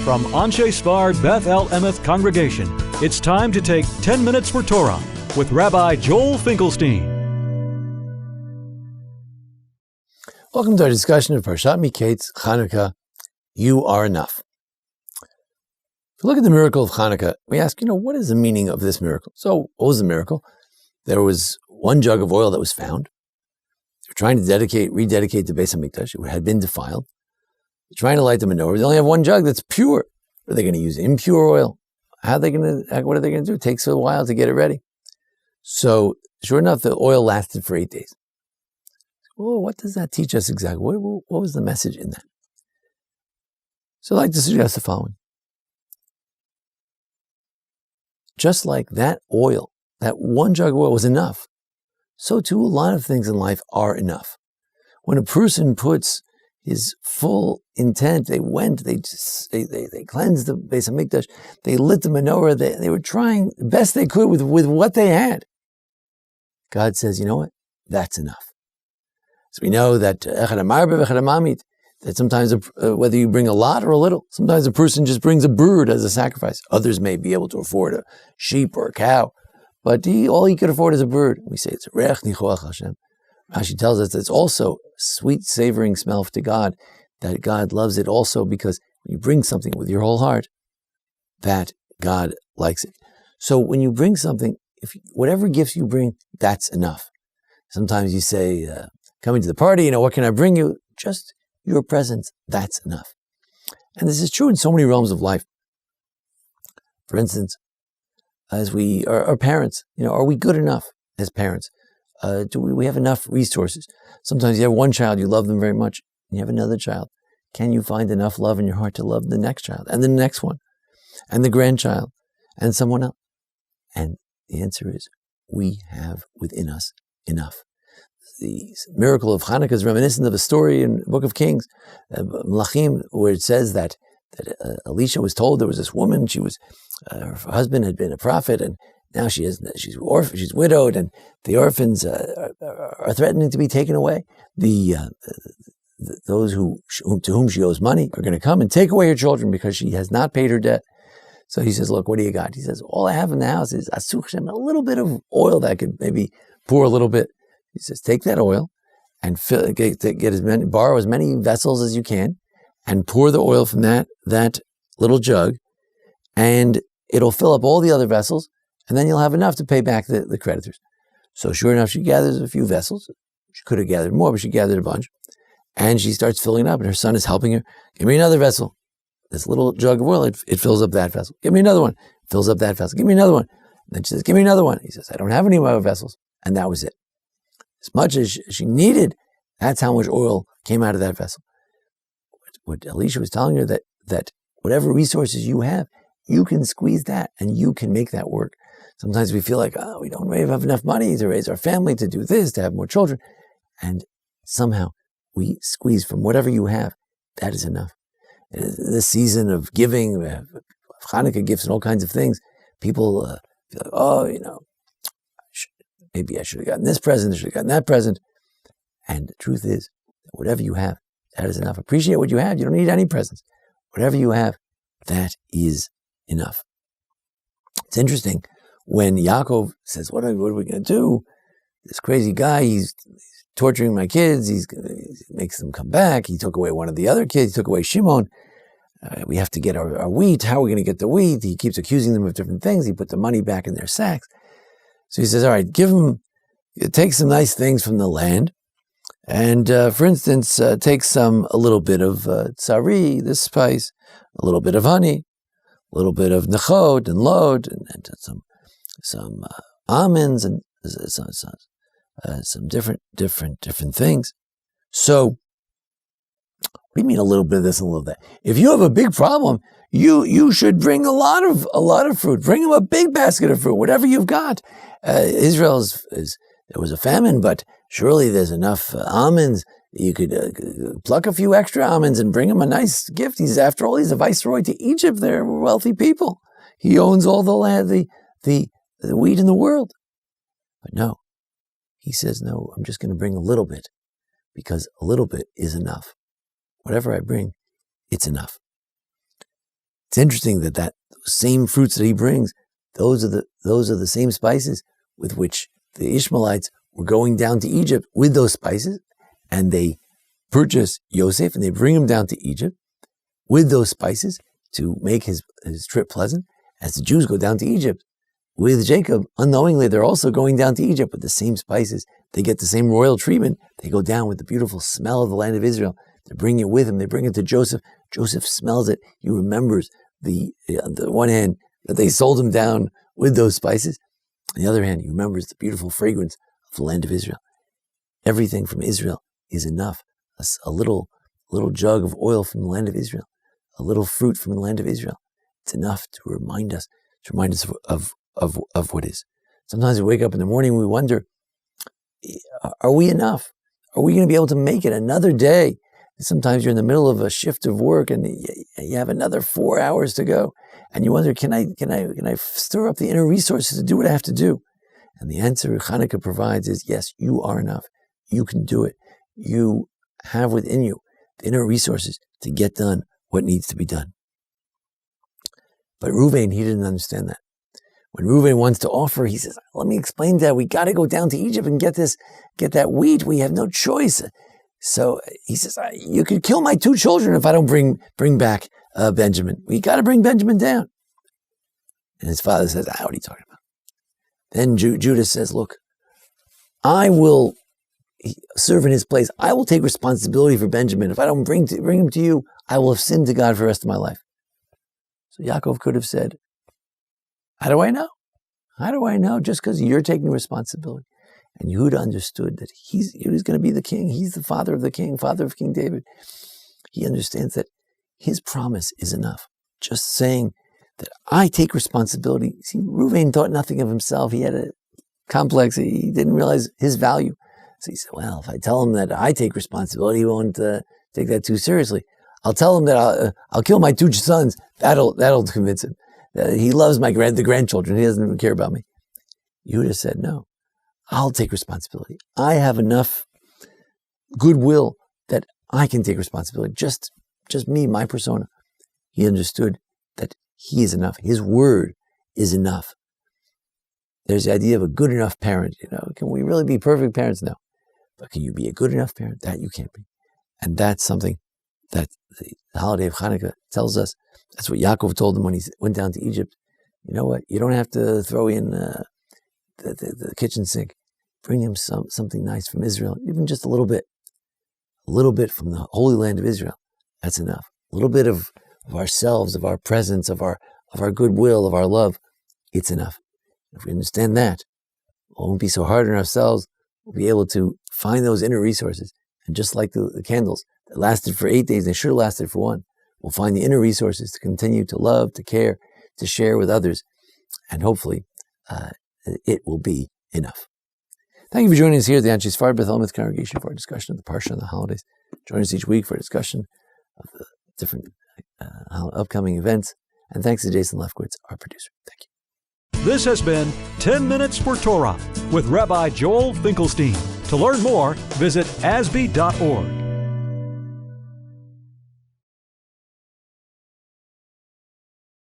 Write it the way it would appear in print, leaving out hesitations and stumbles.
From Anshe Sfard Beth El Emeth Congregation, it's time to take 10 minutes for Torah with Rabbi Joel Finkelstein. Welcome to our discussion of Parshat Mikeitz, Chanukah, You Are Enough. If you look at the miracle of Chanukah, we ask, what is the meaning of this miracle? So, what was the miracle? There was one jug of oil that was found. They were trying to rededicate the Beis HaMikdash. It had been defiled. They're trying to light the menorah. They only have one jug that's pure. Are they going to use impure oil? What are they going to do? It takes a while to get it ready. So, sure enough, the oil lasted for 8 days. Well, what does that teach us exactly? What was the message in that? So I'd like to suggest the following. Just like that oil, that one jug of oil was enough, so too a lot of things in life are enough. When a person puts his full intent, they cleansed the Beis HaMikdash, they lit the menorah, they were trying the best they could with what they had. God says, you know what? That's enough. So we know that that sometimes whether you bring a lot or a little, sometimes a person just brings a bird as a sacrifice. Others may be able to afford a sheep or a cow, but all he could afford is a bird. We say it's reich nichoach Hashem. Rashi tells us that it's also sweet savoring smell to God, that God loves it also because when you bring something with your whole heart, that God likes it. So when you bring something, whatever gifts you bring, that's enough. Sometimes you say, coming to the party, what can I bring you? Just your presence, that's enough. And this is true in so many realms of life. For instance, as we are parents, are we good enough as parents? Do we have enough resources? Sometimes you have one child, you love them very much, and you have another child. Can you find enough love in your heart to love the next child, and the next one, and the grandchild, and someone else? And the answer is, we have within us enough. The miracle of Chanukah is reminiscent of a story in the Book of Kings, Melachim, where it says that Elisha was told there was this woman. She was her husband had been a prophet, and now she's widowed, and the orphans are threatening to be taken away. Those to whom she owes money are going to come and take away her children because she has not paid her debt. So he says, "Look, what do you got?" He says, "All I have in the house is asuch, a little bit of oil that I could maybe pour a little bit." He says, "Take that oil and borrow as many vessels as you can, and pour the oil from that little jug, and it'll fill up all the other vessels, and then you'll have enough to pay back the creditors." So sure enough, she gathers a few vessels. She could have gathered more, but she gathered a bunch, and she starts filling it up, and her son is helping her. "Give me another vessel." This little jug of oil, it fills up that vessel. "Give me another one." Fills up that vessel. "Give me another one." And then she says, "Give me another one." He says, "I don't have any more vessels." And that was it. As much as she needed, that's how much oil came out of that vessel. What Elisha was telling her, that whatever resources you have, you can squeeze that and you can make that work. Sometimes we feel like, we don't really have enough money to raise our family, to do this, to have more children. And somehow we squeeze from whatever you have. That is enough. In this season of giving, Chanukah gifts and all kinds of things, people feel like, maybe I should have gotten this present, I should have gotten that present. And the truth is, that whatever you have, that is enough. Appreciate what you have. You don't need any presents. Whatever you have, that is enough. It's interesting when Yaakov says, what are we going to do? This crazy guy, he's torturing my kids. He makes them come back. He took away one of the other kids. He took away Shimon. We have to get our wheat. How are we going to get the wheat? He keeps accusing them of different things. He put the money back in their sacks. So he says, all right, take some nice things from the land. And for instance, take a little bit of tsari, this spice, a little bit of honey, a little bit of nechod and lod, and some almonds, and some different things. So, what do you mean a little bit of this and a little of that? If you have a big problem, you should bring a lot of fruit. Bring them a big basket of fruit, whatever you've got. Israel there was a famine, but surely there's enough almonds. You could pluck a few extra almonds and bring him a nice gift. After all, he's a viceroy to Egypt. They're wealthy people. He owns all the land, the wheat in the world. But no, he says, no, I'm just going to bring a little bit, because a little bit is enough. Whatever I bring, it's enough. It's interesting that same fruits that he brings, those are the same spices with which the Ishmaelites were going down to Egypt with those spices, and they purchase Yosef and they bring him down to Egypt with those spices to make his trip pleasant. As the Jews go down to Egypt with Jacob, unknowingly they're also going down to Egypt with the same spices. They get the same royal treatment. They go down with the beautiful smell of the land of Israel. They bring it with him. They bring it to Joseph. Joseph smells it. He remembers on the one hand that they sold him down with those spices. On the other hand, he remembers the beautiful fragrance of the land of Israel. Everything from Israel is enough. A little jug of oil from the land of Israel, a little fruit from the land of Israel. It's enough to remind us of what is. Sometimes we wake up in the morning and we wonder, are we enough? Are we going to be able to make it another day? Sometimes you're in the middle of a shift of work and you have another 4 hours to go, and you wonder, can I stir up the inner resources to do what I have to do? And the answer Chanukah provides is, yes, you are enough. You can do it. You have within you the inner resources to get done what needs to be done. But Reuven, he didn't understand that. When Reuven wants to offer, he says, let me explain that. We got to go down to Egypt and get that wheat. We have no choice. So he says, you could kill my 2 children if I don't bring back Benjamin. We got to bring Benjamin down. And his father says, what are you talking about? Then Judah says, look, I will serve in his place. I will take responsibility for Benjamin. If I don't bring him to you, I will have sinned to God for the rest of my life. So Yaakov could have said, how do I know? How do I know? Just because you're taking responsibility. And Yehuda understood that he's going to be the king. He's the father of the king, father of King David. He understands that his promise is enough. Just saying that I take responsibility. See, Reuven thought nothing of himself. He had a complex. He didn't realize his value. So he said, well, if I tell him that I take responsibility, he won't take that too seriously. I'll tell him that I'll kill my 2 sons. That'll convince him. He loves the grandchildren. He doesn't even care about me. Yehuda said, no, I'll take responsibility. I have enough goodwill that I can take responsibility. Just me, my persona. He understood that he is enough. His word is enough. There's the idea of a good enough parent. Can we really be perfect parents? No. But can you be a good enough parent? That you can't be. And that's something that the holiday of Chanukah tells us. That's what Yaakov told him when he went down to Egypt. You know what? You don't have to throw in the kitchen sink. Bring him something nice from Israel, even just a little bit. A little bit from the Holy Land of Israel. That's enough. A little bit of ourselves, of our presence, of our goodwill, of our love. It's enough. If we understand that, we won't be so hard on ourselves. We'll be able to find those inner resources. And just like the candles that lasted for 8 days, they should have lasted for 1. We'll find the inner resources to continue to love, to care, to share with others. And hopefully, it will be enough. Thank you for joining us here at the Anshe Sfard Beth El Congregation for a discussion of the Parsha and the holidays. Join us each week for a discussion of the different upcoming events. And thanks to Jason Lefkowitz, our producer. Thank you. This has been 10 Minutes for Torah with Rabbi Joel Finkelstein. To learn more, visit asb.org.